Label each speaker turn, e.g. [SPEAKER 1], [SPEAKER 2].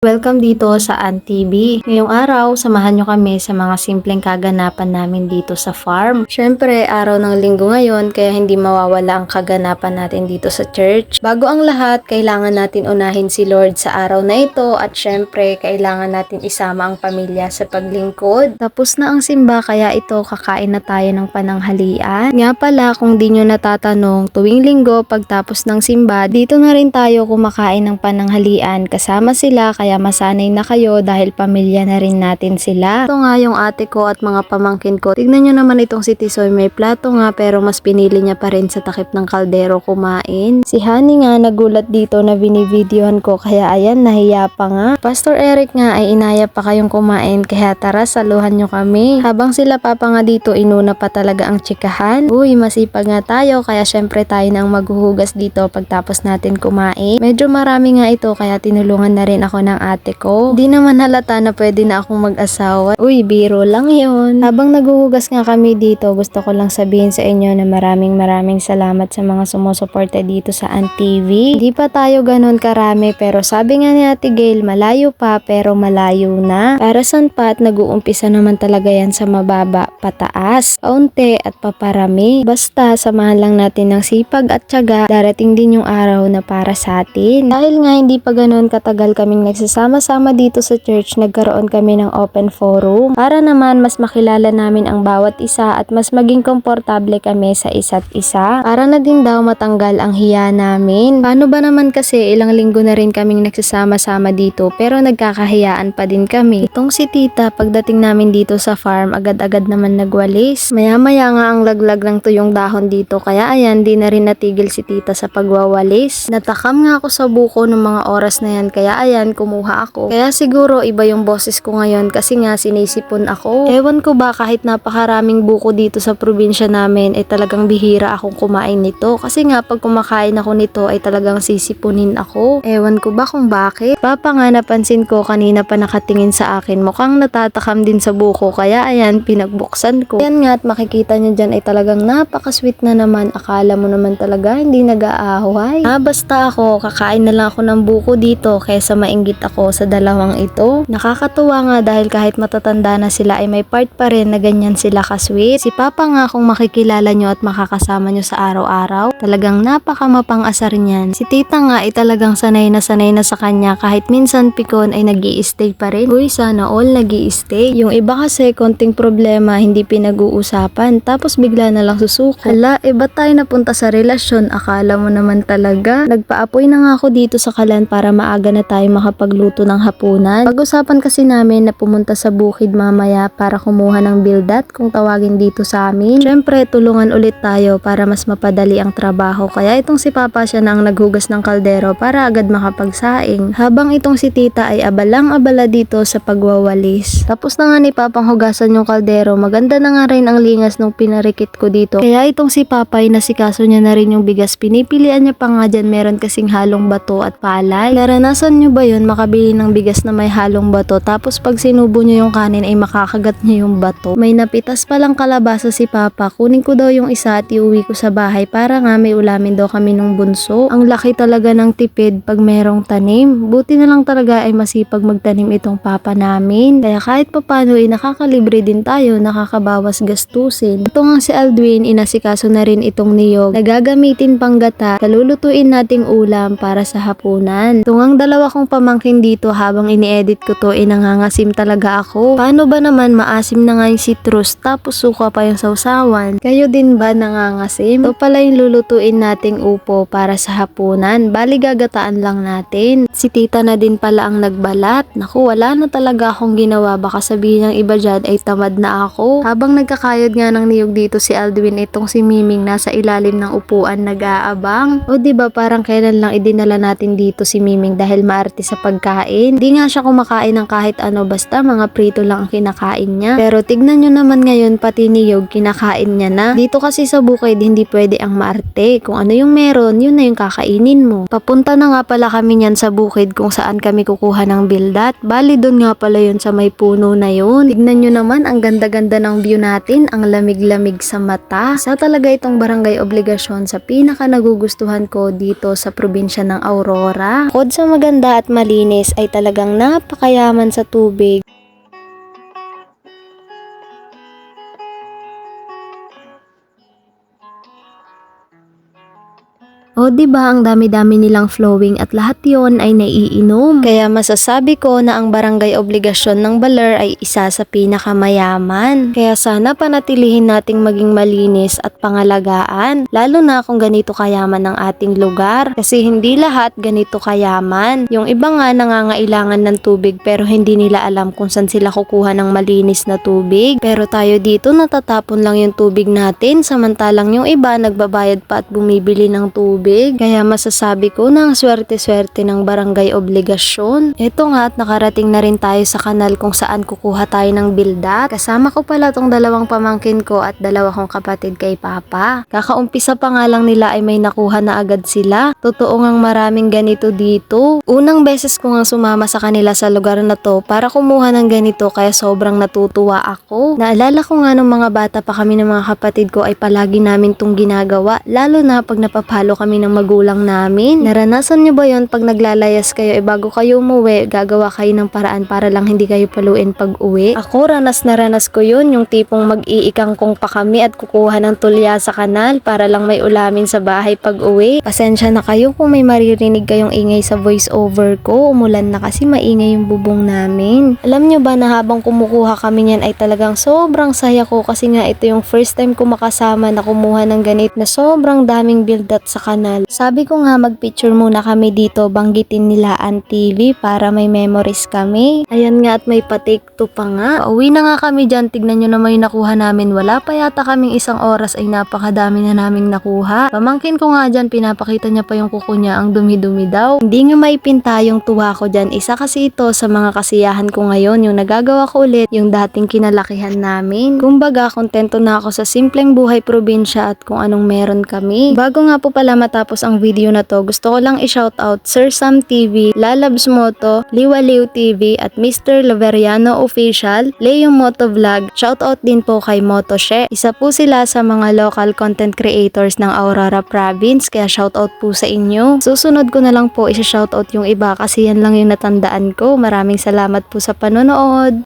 [SPEAKER 1] Welcome dito sa TV. Ngayong araw, samahan nyo kami sa mga simpleng kaganapan namin dito sa farm. Syempre, araw ng linggo ngayon, kaya hindi mawawala ang kaganapan natin dito sa church. Bago ang lahat, kailangan natin unahin si Lord sa araw na ito at syempre, kailangan natin isama ang pamilya sa paglingkod. Tapos na ang simba, kaya ito kakain na tayo ng pananghalian. Nga pala, kung di nyo natatanong, tuwing linggo, pagtapos ng simba, dito na rin tayo kumakain ng pananghalian. Kasama sila, kaya masanay na kayo dahil pamilya na rin natin sila. Ito nga yung ate ko at mga pamangkin ko. Tignan nyo naman itong si Tisoy, may plato nga pero mas pinili niya pa rin sa takip ng kaldero kumain. Si Honey nga nagulat dito na binivideohan ko kaya ayan nahiya pa nga. Pastor Eric nga ay inaya pa kayong kumain kaya tara saluhan nyo kami. Habang sila papa nga dito inuna pa talaga ang tsikahan. Uy masipag nga tayo kaya syempre tayo nang maghuhugas dito pagtapos natin kumain. Medyo marami nga ito kaya tinulungan na rin ako ng ate ko. Di naman halata na pwede na akong mag-asawa. Uy, biro lang yun. Habang naghuhugas nga kami dito, gusto ko lang sabihin sa inyo na maraming salamat sa mga sumusuporta dito sa TV. Di pa tayo ganun karami pero sabi nga ni Ate Gail, malayo pa pero malayo na. Para saan pa at nag-uumpisa naman talaga yan sa mababa, pataas, kaunti at paparami. Basta samahan lang natin ng sipag at tiyaga, darating din yung araw na para sa atin. Dahil nga hindi pa ganun katagal kaming nagsasama-sama dito sa church, nagkaroon kami ng open forum para naman mas makilala namin ang bawat isa at mas maging komportable kami sa isa't isa. Para na din daw matanggal ang hiya namin. Paano ba naman kasi ilang linggo na rin kaming nagsasama-sama dito pero nagkakahiyaan pa din kami. Itong si tita, pagdating namin dito sa farm, agad-agad naman nagwalis. Maya-maya nga ang laglag ng tuyong dahon dito kaya ayan, di na rin natigil si tita sa pagwawalis. Natakam nga ako sa buko ng mga oras na yan kaya ayan, kumuha ako. Kaya siguro iba yung boses ko ngayon kasi nga sinisipon ako. Ewan ko ba kahit napakaraming buko dito sa probinsya namin ay talagang bihira akong kumain nito. Kasi nga pag kumakain ako nito ay talagang sisipunin ako. Ewan ko ba kung bakit. Papa nga napansin ko kanina pa nakatingin sa akin. Mukhang natatakam din sa buko kaya ayan pinagbuksan ko. Ayan nga at makikita nyo dyan ay talagang napakasweet na naman. Akala mo naman talaga hindi nag-aahuhay. Basta ako kakain na lang ako ng buko dito kaysa mainggit ako sa dalawang ito. Nakakatuwa nga dahil kahit matatanda na sila ay may part pa rin na ganyan sila kasweet. Si Papa nga kung makikilala nyo at makakasama nyo sa araw-araw, talagang napaka mapang-asar niyan. Si Tita nga ay talagang sanay na sa kanya kahit minsan pikon ay nag-i-stay pa rin. Uy, sana all nag-i-stay. Yung iba kasi konting problema hindi pinag-uusapan tapos bigla na lang susuko. Hala, ba't tayo napunta sa relasyon? Akala mo naman talaga. Nagpaapoy na nga ako dito sa kalan para maaga na tayo makapagluto ng hapunan. Pag-usapan kasi namin na pumunta sa bukid mamaya para kumuha ng bildat kung tawagin dito sa amin. Syempre, tulungan ulit tayo para mas mapadali ang trabaho. Kaya itong si Papa siya na ang naghugas ng kaldero para agad makapagsaing. Habang itong si Tita ay abalang-abala dito sa pagwawalis. Tapos na nga ni Papang hugasan yung kaldero. Maganda na nga rin ang lingas nung pinarikit ko dito. Kaya itong si Papa ay nasikaso niya na rin yung bigas. Pinipilian niya pa nga dyan, meron kasing halong bato at palay. Naranasan nyo ba yun makabili ng bigas na may halong bato tapos pag sinubo nyo yung kanin ay makakagat nyo yung bato? May napitas palang kalabasa si Papa, kunin ko daw yung isa at iuwi ko sa bahay para nga may ulamin daw kami nung bunso. Ang laki talaga ng tipid pag merong tanim. Buti na lang talaga ay masipag magtanim itong Papa namin. Kaya kahit papano ay nakakalibre din tayo, nakakabawas gastusin. Ito nga si Aldwin, inasikaso na rin itong niyog na gagamitin pang gata, kalulutuin nating ulam para sa hapunan. Tungang dalawa kong pamangkin dito habang ini-edit ko to nangangasim talaga ako. Paano ba naman maasim na nga yung citrus tapos suka pa yung sausawan? Kayo din ba nangangasim? Ito pala yung lulutuin nating upo para sa hapunan. Bali gagataan lang natin. Si tita na din pala ang nagbalat. Naku, wala na talaga akong ginawa. Baka sabihin ng iba dyan ay tamad na ako. Habang nagkakayod nga ng niyog dito si Aldwin, itong si Miming nasa ilalim ng upuan nag-aabang. O diba parang kailan lang idinala natin dito si Miming dahil maarte sa pagkain. Di nga siya kumakain ng kahit ano, basta mga prito lang ang kinakain niya. Pero tignan nyo naman ngayon, pati niyog kinakain niya na. Dito kasi sa bukid hindi pwede ang maarte. Kung ano yung meron, yun na yung kakainin mo. Papunta na nga pala kami niyan sa bukid kung saan kami kukuha ng bildat. Bali doon nga pala yun sa may puno na yun. Tignan nyo naman ang ganda-ganda ng view natin, ang lamig-lamig sa mata. Sa talaga itong barangay obligasyon sa pinaka nagugustuhan ko dito sa probinsya ng Aurora. Bukod sa maganda at malinis, malinis ay talagang napakayaman sa tubig. O diba ang dami-dami nilang flowing at lahat yon ay naiinom. Kaya masasabi ko na ang barangay obligasyon ng Baler ay isa sa pinakamayaman. Kaya sana panatilihin nating maging malinis at pangalagaan, lalo na kung ganito kayaman ang ating lugar. Kasi hindi lahat ganito kayaman. Yung iba nga nangangailangan ng tubig pero hindi nila alam kung saan sila kukuha ng malinis na tubig. Pero tayo dito natatapon lang yung tubig natin, samantalang yung iba nagbabayad pa at bumibili ng tubig. Kaya masasabi ko na ang swerte-swerte ng barangay obligasyon. Ito nga at nakarating na rin tayo sa kanal kung saan kukuha tayo ng bildat. Kasama ko pala tong dalawang pamangkin ko at dalawa kong kapatid kay Papa. Kakaumpisa pa nga lang nila ay may nakuha na agad sila. Totoo ngang maraming ganito dito. Unang beses ko nga sumama sa kanila sa lugar na to para kumuha ng ganito kaya sobrang natutuwa ako. Naalala ko nga nung mga bata pa kami ng mga kapatid ko ay palagi namin tong ginagawa, lalo na pag napapalo kami ng magulang namin. Naranasan nyo ba yon pag naglalayas kayo bago kayo umuwi, gagawa kayo ng paraan para lang hindi kayo paluin pag uwi? Ako ranas na ranas ko yun, yung tipong mag-iikangkong pa kami at kukuha ng tulya sa kanal para lang may ulamin sa bahay pag uwi. Pasensya na kayo kung may maririnig kayong ingay sa voice over ko, umulan na kasi maingay yung bubong namin. Alam nyo ba na habang kumukuha kami niyan ay talagang sobrang saya ko kasi nga ito yung first time ko makasama na kumuha ng ganit na sobrang daming build-up sa kanal. Sabi ko nga mag-picture muna kami dito, banggitin nila ang TV para may memories kami. Ayan nga at may pa-take 2 pa nga. Pauwi na nga kami dyan, tignan nyo naman yung nakuha namin. Wala pa yata kaming isang oras ay napakadami na naming nakuha. Pamangkin ko nga dyan, pinapakita niya pa yung kuko niya, ang dumi-dumi daw. Hindi nga maipinta yung tuwa ko dyan. Isa kasi ito sa mga kasiyahan ko ngayon, yung nagagawa ko ulit yung dating kinalakihan namin. Kumbaga, kontento na ako sa simpleng buhay probinsya at kung anong meron kami. Bago nga po pala matapos ang video na to, gusto ko lang i-shoutout Sir Sam TV, Lalabs Moto, Liwaliw TV at Mr. Laveriano Official, Leo Moto Vlog. Shoutout din po kay Moto She. Isa po sila sa mga local content creators ng Aurora Province, kaya shoutout po sa inyo. Susunod ko na lang po i-shoutout yung iba kasi yan lang yung natandaan ko. Maraming salamat po sa panonood.